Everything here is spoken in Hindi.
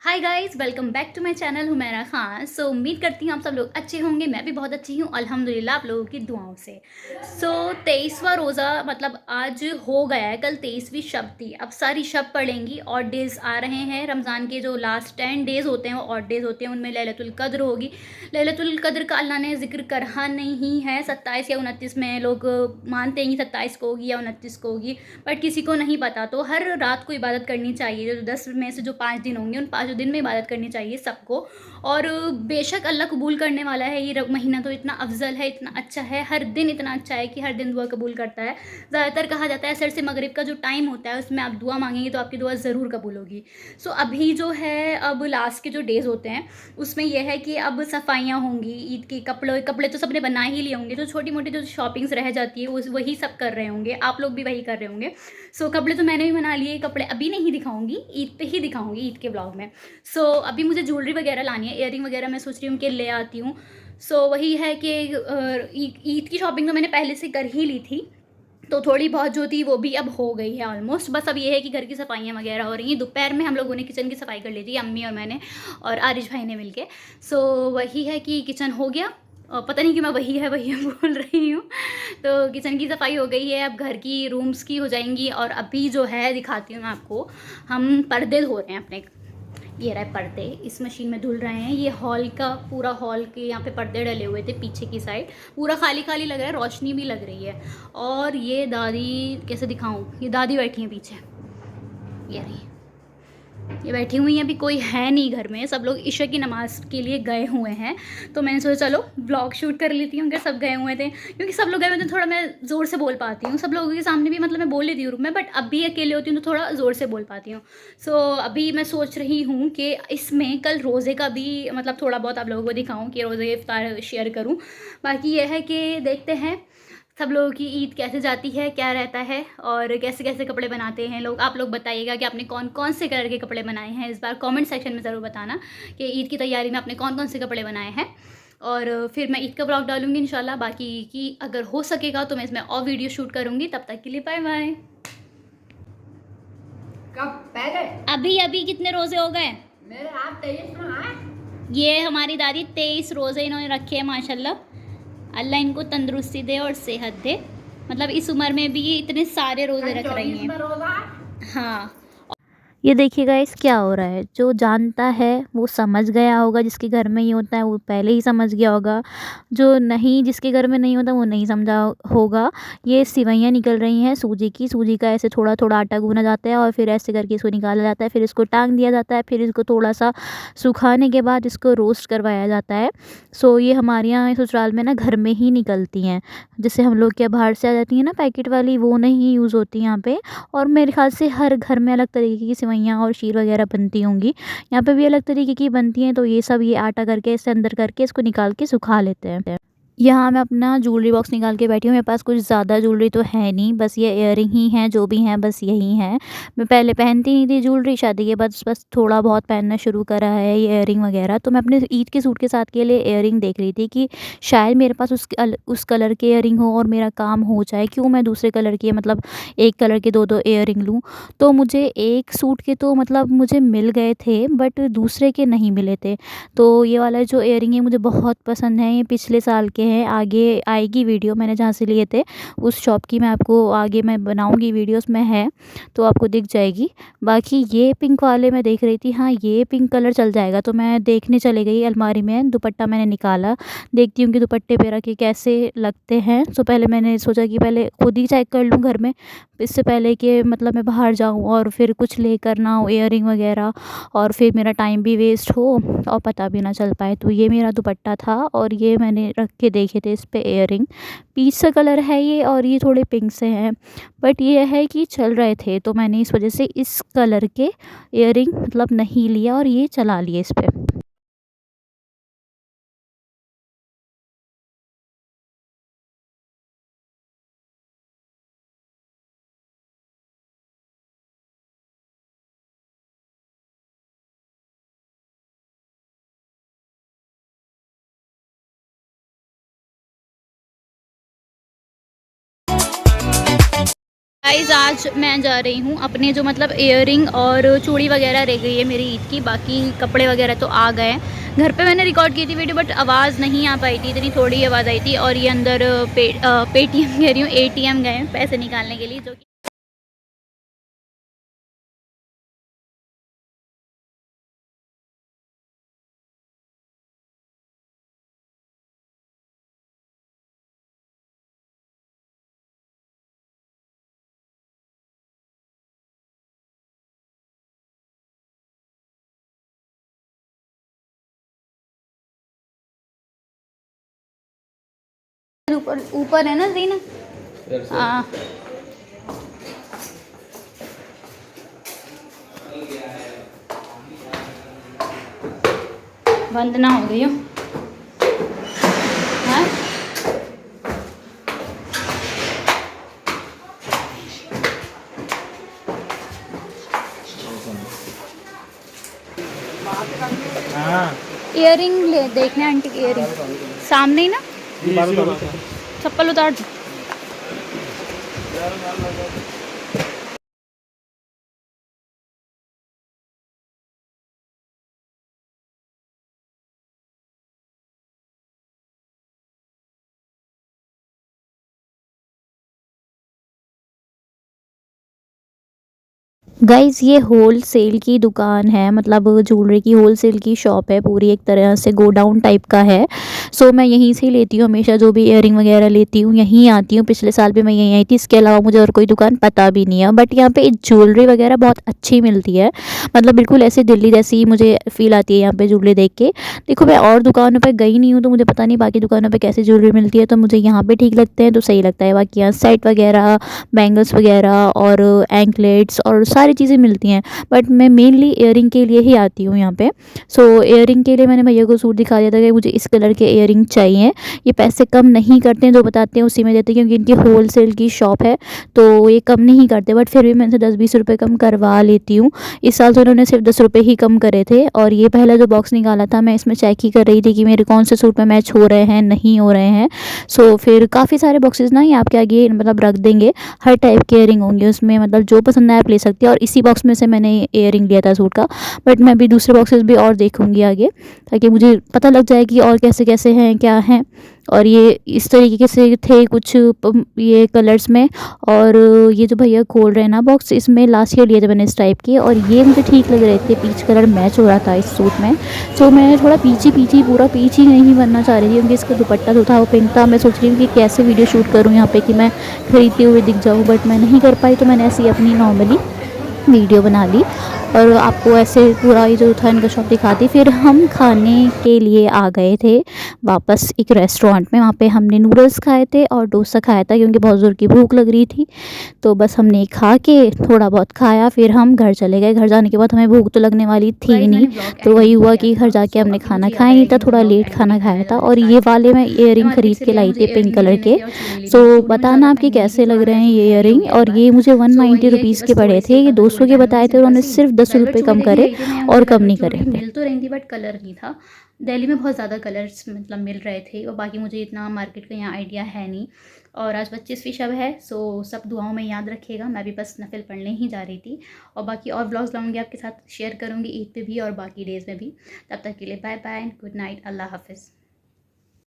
Hi guys, welcome back to my channel Humaira Khan. उम्मीद करती हूँ आप सब लोग अच्छे होंगे। मैं भी बहुत अच्छी हूँ अल्हम्दुलिल्लाह, आप लोगों की दुआओं से। 23वां रोज़ा मतलब आज हो गया है। कल 23वीं शब थी। अब सारी शब पड़ेंगी। और डेज़ आ रहे हैं। रमज़ान के जो लास्ट 10 डेज़ होते हैं वो ऑड डेज़ होते हैं। उनमें लैलतुल कद्र होगी। लैलतुल कद्र का अल्लाह ने जिक्र करा नहीं है। 27 या 29 में लोग मानते हैं कि 27 को होगी या 29 को होगी, बट किसी को नहीं पता। तो हर रात को इबादत करनी चाहिए। जो 10 में से जो 5 दिन होंगे, उन 5 दिन में इबादत करनी चाहिए सबको। और बेशक अल्लाह कबूल करने वाला है। ये महीना तो इतना अफजल है, इतना अच्छा है, हर दिन इतना अच्छा है कि हर दिन दुआ कबूल करता है। ज़्यादातर कहा जाता है असर से मगरिब का जो टाइम होता है उसमें आप दुआ मांगेंगे तो आपकी दुआ ज़रूर कबूल होगी। अभी जो है, अब लास्ट के जो डेज़ होते हैं उसमें यह है कि अब सफाइयाँ होंगी। ईद के कपड़े कपड़े तो सबने बना ही लिए होंगे। जो छोटी मोटी जो शॉपिंग्स रह जाती है वही सब कर रहे होंगे। आप लोग भी वही कर रहे होंगे। कपड़े तो मैंने भी बना लिए। कपड़े अभी नहीं दिखाऊंगी, ईद पे ही दिखाऊंगी, ईद के ब्लॉग में। अभी मुझे ज्वेलरी वगैरह लानी है, इयरिंग वगैरह मैं सोच रही हूँ कि ले आती हूँ। वही है कि ईद की शॉपिंग तो मैंने पहले से कर ही ली थी। तो थोड़ी बहुत जो थी वो भी अब हो गई है ऑलमोस्ट। बस अब ये है कि घर की सफाइयाँ वगैरह हो रही हैं। दोपहर में हम लोगों ने किचन की सफाई कर ली थी, अम्मी और मैंने और आरिश भाई ने मिलके। वही है कि किचन हो गया। पता नहीं कि मैं वही है बोल रही हूँ। तो किचन की सफाई हो गई है। अब घर की रूम्स की हो जाएंगी। और अभी जो है दिखाती हूँ मैं आपको। हम पर्दे धो रहे हैं अपने। ये रहे पर्दे, इस मशीन में धुल रहे हैं। ये हॉल का पूरा, हॉल के यहाँ पे पर्दे डले हुए थे पीछे की साइड। पूरा खाली खाली लग रहा है, रोशनी भी लग रही है। और ये दादी, कैसे दिखाऊं, ये दादी बैठी हैं पीछे। ये रही, ये बैठी हुई हैं। अभी कोई है नहीं घर में, सब लोग इशा की नमाज़ के लिए गए हुए हैं। तो मैंने सोचा चलो ब्लॉग शूट कर लेती हूँ अगर सब गए हुए थे, क्योंकि सब लोग गए हुए थे थोड़ा मैं ज़ोर से बोल पाती हूँ। सब लोगों के सामने भी मतलब मैं बोल लेती हूँ रूम में, बट अभी अकेले होती हूँ तो थोड़ा ज़ोर से बोल पाती हूँ। अभी मैं सोच रही हूँ कि इसमें कल रोज़े का भी मतलब थोड़ा बहुत आप लोगों को दिखाऊँ कि रोज़े इफ्तार शेयर करूँ। बाकी यह है कि देखते हैं सब लोगों की ईद कैसे जाती है, क्या रहता है और कैसे कैसे कपड़े बनाते हैं लोग। आप लोग बताइएगा कि आपने कौन कौन से कलर के कपड़े बनाए हैं इस बार। कमेंट सेक्शन में ज़रूर बताना कि ईद की तैयारी में आपने कौन कौन से कपड़े बनाए हैं। और फिर मैं ईद का ब्लॉग डालूंगी इंशाल्लाह। बाकी की अगर हो सकेगा तो मैं इसमें और वीडियो शूट करूँगी। तब तक के लिए बाय बाय। कब पहले अभी अभी कितने रोज़े हो गए? मेरे आप 23 में आए। ये हमारी दादी 23 रोज़े इन्होंने रखे हैं माशाल्लाह। अल्लाह इनको तंदुरुस्ती दे और सेहत दे। मतलब इस उम्र में भी ये इतने सारे रोज़े कल रख रही 24 हैं। में रोजा। हाँ, ये देखिए गाइस क्या हो रहा है। जो जानता है वो समझ गया होगा, जिसके घर में ये होता है वो पहले ही समझ गया होगा। जो नहीं, जिसके घर में नहीं होता वो नहीं समझा होगा। ये सिवैयाँ निकल रही हैं सूजी की। सूजी का ऐसे थोड़ा थोड़ा आटा गूना जाता है और फिर ऐसे करके इसको निकाला जाता है। फिर इसको टांग दिया जाता है। फिर इसको थोड़ा सा सुखाने के बाद इसको रोस्ट करवाया जाता है। ये हमारे यहाँ ससुराल में ना घर में ही निकलती हैं। जैसे हम लोग क्या बाहर से आ जाती हैं ना पैकेट वाली, वो नहीं यूज़ होती यहाँ पे। और मेरे ख़्याल से हर घर में अलग तरीके की सेवइयाँ और शीर वगैरह बनती होंगी। यहाँ पे भी अलग तरीके की बनती हैं। तो ये सब ये आटा करके इससे अंदर करके इसको निकाल के सुखा लेते हैं। यहाँ मैं अपना ज्वेलरी बॉक्स निकाल के बैठी हूँ। मेरे पास कुछ ज़्यादा ज्वेलरी तो है नहीं, बस ये इयररिंग ही हैं, जो भी हैं बस यही हैं। मैं पहले पहनती नहीं थी ज्वेलरी, शादी के बाद बस थोड़ा बहुत पहनना शुरू करा है ये इयररिंग वगैरह। तो मैं अपने ईद के सूट के साथ के लिए इयररिंग देख रही थी कि शायद मेरे पास उस कलर के इयररिंग हो और मेरा काम हो जाए। क्यों मैं दूसरे कलर के मतलब एक कलर के दो दो इयररिंग लूँ। तो मुझे एक सूट के तो मतलब मुझे मिल गए थे, बट दूसरे के नहीं मिले थे। तो ये वाला जो इयररिंग है मुझे बहुत पसंद है। ये पिछले साल के हैं। आगे आएगी वीडियो, मैंने जहाँ से लिए थे उस शॉप की, मैं आपको आगे मैं बनाऊंगी वीडियोस में है तो आपको दिख जाएगी। बाकी ये पिंक वाले मैं देख रही थी, हाँ ये पिंक कलर चल जाएगा। तो मैं देखने चले गई अलमारी में, दुपट्टा मैंने निकाला, देखती हूँ कि दुपट्टे पे रखे कैसे लगते हैं। पहले मैंने सोचा कि पहले खुद ही चेक कर लूँ घर में, इससे पहले कि मतलब मैं बाहर जाऊँ और फिर कुछ लेकर ना हो इयररिंग वगैरह, और फिर मेरा टाइम भी वेस्ट हो और पता भी ना चल पाए। तो ये मेरा दुपट्टा था और ये मैंने रख के देखे थे इस पे इयररिंग। पीच सा कलर है ये और ये थोड़े पिंक से हैं, बट ये है कि चल रहे थे तो मैंने इस वजह से इस कलर के इयररिंग मतलब नहीं लिया और ये चला लिए इस पे। गाइस आज मैं जा रही हूँ अपने जो मतलब इयररिंग और चूड़ी वगैरह रह गई है मेरी ईद की, बाकी कपड़े वगैरह तो आ गए हैं। घर पे मैंने रिकॉर्ड की थी वीडियो बट आवाज़ नहीं आ पाई थी, इतनी थोड़ी आवाज़ आई थी। और ये अंदर पेटीएम कह रही हूँ, एटीएम गए हैं पैसे निकालने के लिए, जो कि ऊपर ऊपर है ना जीना। हाँ बंद ना हो गई हो। हाँ इयररिंग ले देखने आंटी की इयररिंग सामने ही ना। चप्पल उतार दो। गाइज़ ये होल सेल की दुकान है, मतलब ज्वेलरी की होल सेल की शॉप है पूरी, एक तरह से गोडाउन टाइप का है। सो मैं यहीं से ही लेती हूँ हमेशा, जो भी इयररिंग वगैरह लेती हूँ यहीं आती हूँ। पिछले साल भी मैं यहीं आई थी, इसके अलावा मुझे और कोई दुकान पता भी नहीं है। बट यहाँ पे ज्वेलरी वगैरह बहुत अच्छी मिलती है, मतलब बिल्कुल ऐसे दिल्ली जैसी ही मुझे फ़ील आती है यहाँ पे ज्वेलरी देख के। देखो मैं और दुकानों पर गई नहीं हूँ तो मुझे पता नहीं बाकी दुकानों पर कैसी ज्वेलरी मिलती है, तो मुझे यहाँ पर ठीक लगते हैं तो सही लगता है। बाकी यहाँ सेट वगैरह, बैंगल्स वगैरह और एंकलेट्स और सारी चीज़ें मिलती हैं। बट मैं मेनली इयररिंग के लिए ही आती हूँ यहाँ पे। सो इयररिंग के लिए मैंने भैया को सूट दिखा दिया था कि मुझे इस कलर के इयररिंग चाहिए। ये पैसे कम नहीं करते हैं, जो बताते हैं उसी में देते हैं, क्योंकि इनकी होल सेल की शॉप है तो ये कम नहीं करते। बट फिर भी मैं इनसे 10-20 रुपये कम करवा लेती हूँ। इस साल तो उन्होंने सिर्फ 10 रुपये ही कम करे थे। और ये पहला जो बॉक्स निकाला था मैं इसमें चेक ही कर रही थी कि मेरे कौन से सूट में मैच हो रहे हैं, नहीं हो रहे हैं। सो फिर काफ़ी सारे बॉक्सेस ना ये आपके आगे मतलब रख देंगे, हर टाइप के इयररिंग होंगे उसमें, मतलब जो पसंद आए आप ले सकते हैं। और इसी बॉक्स में से मैंने इयररिंग लिया था सूट का। बट मैं भी दूसरे बॉक्सेस भी और देखूंगी आगे, ताकि मुझे पता लग जाए कि और कैसे कैसे हैं, क्या हैं। और ये इस तरीके से थे कुछ ये कलर्स में। और ये जो भैया खोल रहे हैं ना बॉक्स, इसमें लास्ट ईयर लिए थे मैंने इस टाइप के, और ये मुझे ठीक लग रहे थे, पीच कलर मैच हो रहा था इस सूट में। तो मैं थोड़ा पीछी पूरा पीच ही नहीं बनना चाह रही थी, क्योंकि इसका दुपट्टा जो था वो पिंक था। मैं सोच रही हूँ कि कैसे वीडियो शूट करूँ यहाँ पे कि मैं खरीदते हुए दिख जाऊँ, बट मैं नहीं कर पाई। तो मैंने ऐसी अपनी नॉर्मली वीडियो बना ली और आपको ऐसे पूरा ये जो था इनका शॉप दिखा दी। फिर हम खाने के लिए आ गए थे वापस एक रेस्टोरेंट में। वहाँ पे हमने नूडल्स खाए थे और डोसा खाया था, क्योंकि बहुत ज़ोर की भूख लग रही थी। तो बस हमने खा के थोड़ा बहुत खाया, फिर हम घर चले गए। घर जाने के बाद हमें भूख तो लगने वाली थी ही नहीं, तो वही हुआ कि घर जाके हमने खाना खाया नहीं था, थोड़ा लेट खाना खाया था। और ये वाले मैं इयररिंग ख़रीद के लाई थी पिंक कलर के। सो बताना आपके कैसे लग रहे हैं ये इयररिंग। और ये मुझे 190 रुपीज़ के पड़े थे, ये 200 के बताए थे, उन्होंने सिर्फ 10 रुपये कम करे और कम नहीं करे थे। मिल तो रही थी बट कलर नहीं था। दिल्ली में बहुत ज़्यादा कलर्स मतलब मिल रहे थे, और बाकी मुझे इतना मार्केट का यहाँ आइडिया है नहीं। और आज 25वीं शब है, सो सब दुआओं में याद रखिएगा। मैं भी बस नफिल पढ़ने ही जा रही थी, और बाकी और व्लॉग्स लाऊंगी आपके साथ, शेयर करूँगी ईद पे भी और बाकी डेज़ में भी। तब तक के लिए बाय बाय, गुड नाइट, अल्लाह हाफिज़।